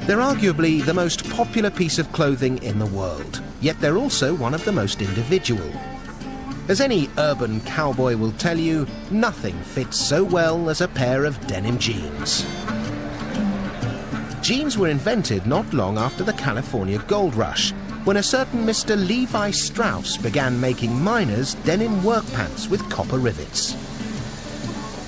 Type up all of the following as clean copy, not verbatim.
They're arguably the most popular piece of clothing in the world, yet they're also one of the most individual. As any urban cowboy will tell you, nothing fits so well as a pair of denim jeans. Jeans were invented not long after the California Gold Rush, when a certain Mr. Levi Strauss began making miners denim work pants with copper rivets.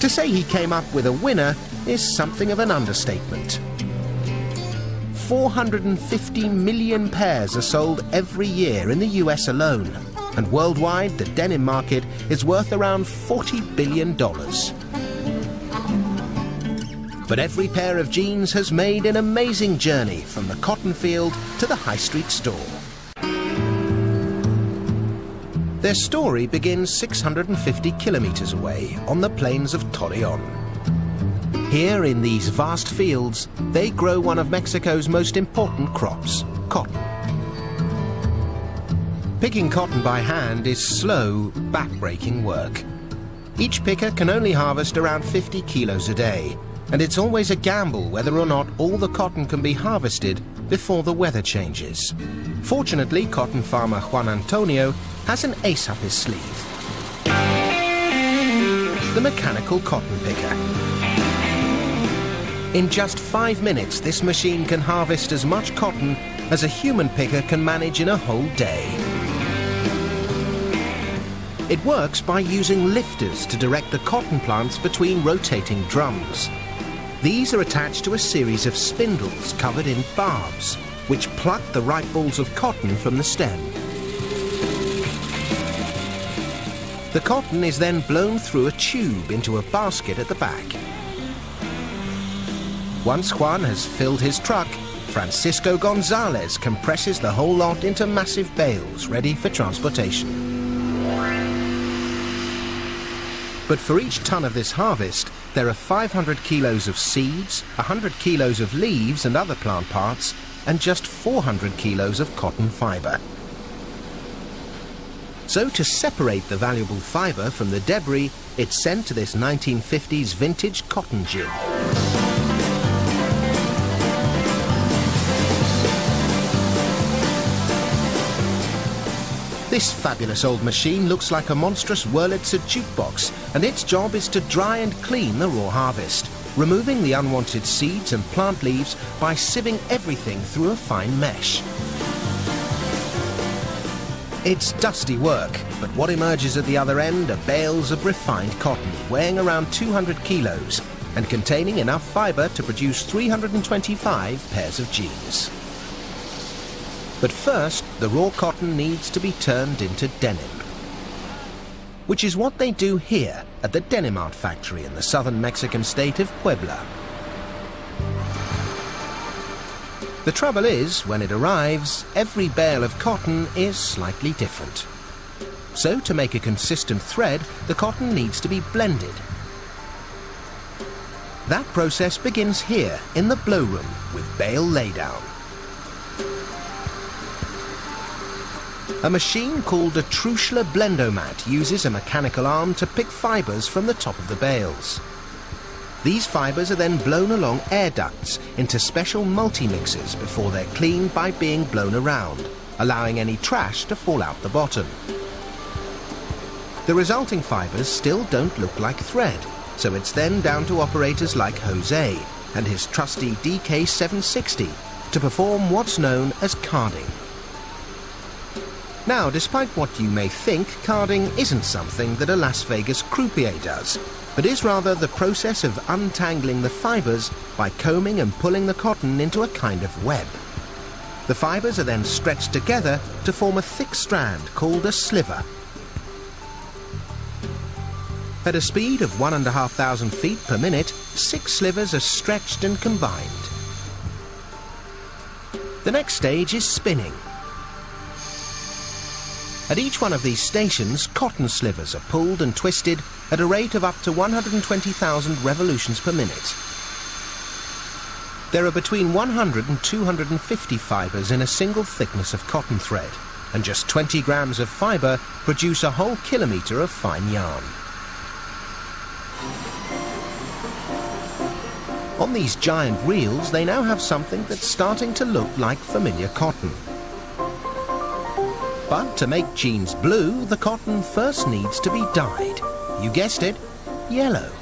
To say he came up with a winner is something of an understatement. 450 million pairs are sold every year in the US alone, and worldwide the denim market is worth around $40 billion. But every pair of jeans has made an amazing journey from the cotton field to the high street store. Their story begins 650 kilometers away on the plains of Torreon. Here in these vast fields, they grow one of Mexico's most important crops, cotton. Picking cotton by hand is slow, back-breaking work. Each picker can only harvest around 50 kilos a day, and it's always a gamble whether or not all the cotton can be harvested before the weather changes. Fortunately, cotton farmer Juan Antonio has an ace up his sleeve: the mechanical cotton picker. In just 5 minutes, this machine can harvest as much cotton as a human picker can manage in a whole day. It works by using lifters to direct the cotton plants between rotating drums. These are attached to a series of spindles covered in barbs, which pluck the ripe balls of cotton from the stem. The cotton is then blown through a tube into a basket at the back. Once Juan has filled his truck, Francisco Gonzalez compresses the whole lot into massive bales ready for transportation. But for each ton of this harvest, there are 500 kilos of seeds, 100 kilos of leaves and other plant parts, and just 400 kilos of cotton fiber. So to separate the valuable fiber from the debris, it's sent to this 1950s vintage cotton gin. This fabulous old machine looks like a monstrous Wurlitzer jukebox, and its job is to dry and clean the raw harvest, removing the unwanted seeds and plant leaves by sieving everything through a fine mesh. It's dusty work, but what emerges at the other end are bales of refined cotton, weighing around 200 kilos and containing enough fiber to produce 325 pairs of jeans. But first, the raw cotton needs to be turned into denim, which is what they do here at the Denim Art Factory in the southern Mexican state of Puebla. The trouble is, when it arrives, every bale of cotton is slightly different. So to make a consistent thread, the cotton needs to be blended. That process begins here in the blow room with bale laydown. A machine called a Truschler blendomat uses a mechanical arm to pick fibers from the top of the bales. These fibers are then blown along air ducts into special multi-mixers before they're cleaned by being blown around, allowing any trash to fall out the bottom. The resulting fibers still don't look like thread, so it's then down to operators like Jose and his trusty DK760 to perform what's known as carding. Now, despite what you may think, carding isn't something that a Las Vegas croupier does, but is rather the process of untangling the fibers by combing and pulling the cotton into a kind of web. The fibers are then stretched together to form a thick strand called a sliver. At a speed of 1,500 feet per minute, 6 slivers are stretched and combined. The next stage is spinning. At each one of these stations, cotton slivers are pulled and twisted at a rate of up to 120,000 revolutions per minute. There are between 100 and 250 fibers in a single thickness of cotton thread, and just 20 grams of fiber produce a whole kilometre of fine yarn. On these giant reels, they now have something that's starting to look like familiar cotton. But to make jeans blue, the cotton first needs to be dyed. You guessed it, yellow.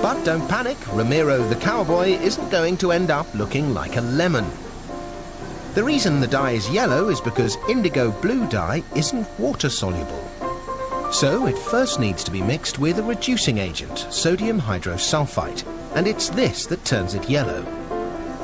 But don't panic, Ramiro the cowboy isn't going to end up looking like a lemon. The reason the dye is yellow is because indigo blue dye isn't water soluble. So it first needs to be mixed with a reducing agent, sodium hydrosulfite, and it's this that turns it yellow.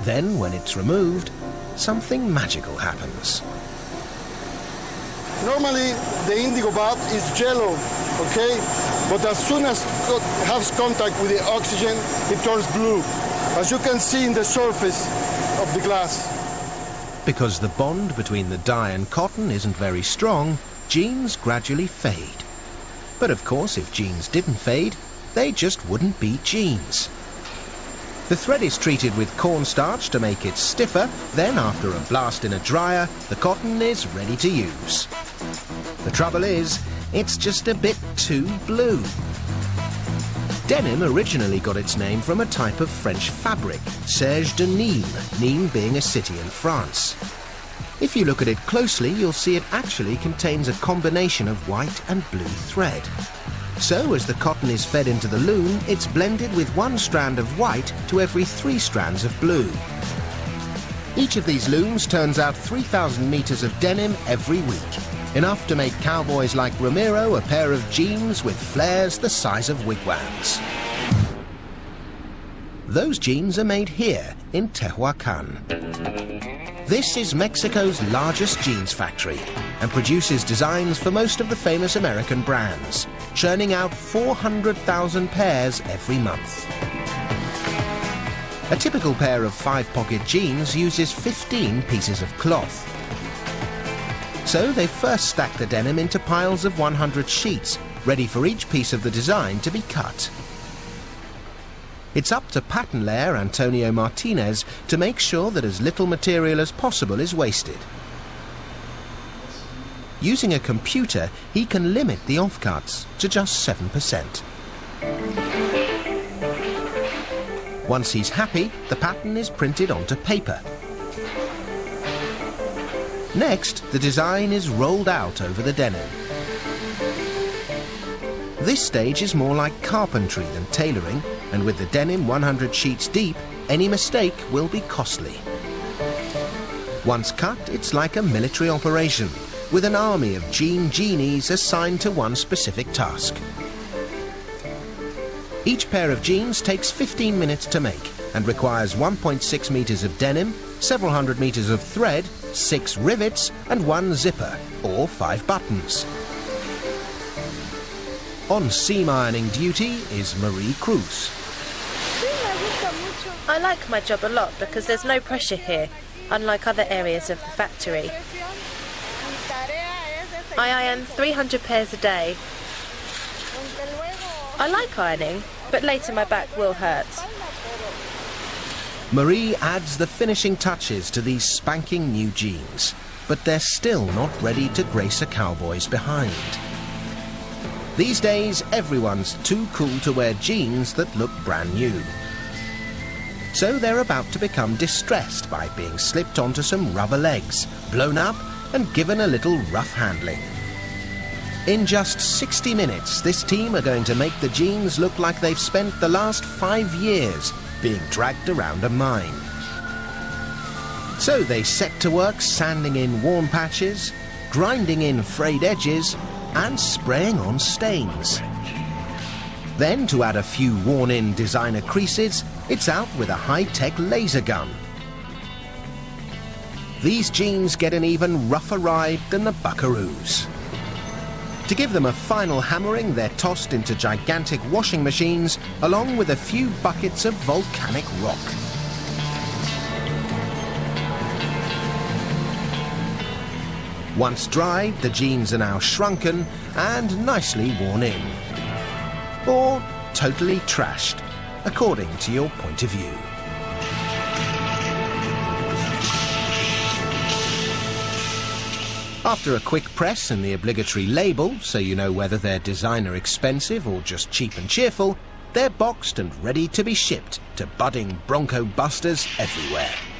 Then, when it's removed, something magical happens. Normally, the indigo bath is yellow, okay? But as soon as it has contact with the oxygen, it turns blue, as you can see in the surface of the glass. Because the bond between the dye and cotton isn't very strong, jeans gradually fade. But of course, if jeans didn't fade, they just wouldn't be jeans. The thread is treated with cornstarch to make it stiffer, then after a blast in a dryer, the cotton is ready to use. The trouble is, it's just a bit too blue. Denim originally got its name from a type of French fabric, serge de Nîmes, Nîmes being a city in France. If you look at it closely, you'll see it actually contains a combination of white and blue thread. So, as the cotton is fed into the loom, it's blended with 1 strand of white to every 3 strands of blue. Each of these looms turns out 3,000 meters of denim every week, enough to make cowboys like Ramiro a pair of jeans with flares the size of wigwams. Those jeans are made here in Tehuacan. This is Mexico's largest jeans factory and produces designs for most of the famous American brands, churning out 400,000 pairs every month. A typical pair of 5-pocket jeans uses 15 pieces of cloth. So they first stack the denim into piles of 100 sheets, ready for each piece of the design to be cut. It's up to pattern layer Antonio Martinez to make sure that as little material as possible is wasted. Using a computer, he can limit the offcuts to just 7%. Once he's happy, the pattern is printed onto paper. Next, the design is rolled out over the denim. This stage is more like carpentry than tailoring, and with the denim 100 sheets deep, any mistake will be costly. Once cut, it's like a military operation, with an army of jean genies assigned to one specific task. Each pair of jeans takes 15 minutes to make and requires 1.6 meters of denim, several hundred meters of thread, 6 rivets and 1 zipper, or 5 buttons. On seam ironing duty is Marie Cruz. I like my job a lot because there's no pressure here, unlike other areas of the factory. I iron 300 pairs a day. I like ironing, but later my back will hurt. Marie adds the finishing touches to these spanking new jeans, but they're still not ready to grace a cowboy's behind. These days, everyone's too cool to wear jeans that look brand new. So they're about to become distressed by being slipped onto some rubber legs, blown up and given a little rough handling. In just 60 minutes, this team are going to make the jeans look like they've spent the last 5 years being dragged around a mine. So they set to work sanding in worn patches, grinding in frayed edges, and spraying on stains. Then, to add a few worn-in designer creases, it's out with a high-tech laser gun. These jeans get an even rougher ride than the Buckaroos. To give them a final hammering, they're tossed into gigantic washing machines, along with a few buckets of volcanic rock. Once dried, the jeans are now shrunken and nicely worn in. Or totally trashed, according to your point of view. After a quick press and the obligatory label, so you know whether they're designer expensive or just cheap and cheerful, They're boxed and ready to be shipped to budding bronco busters everywhere.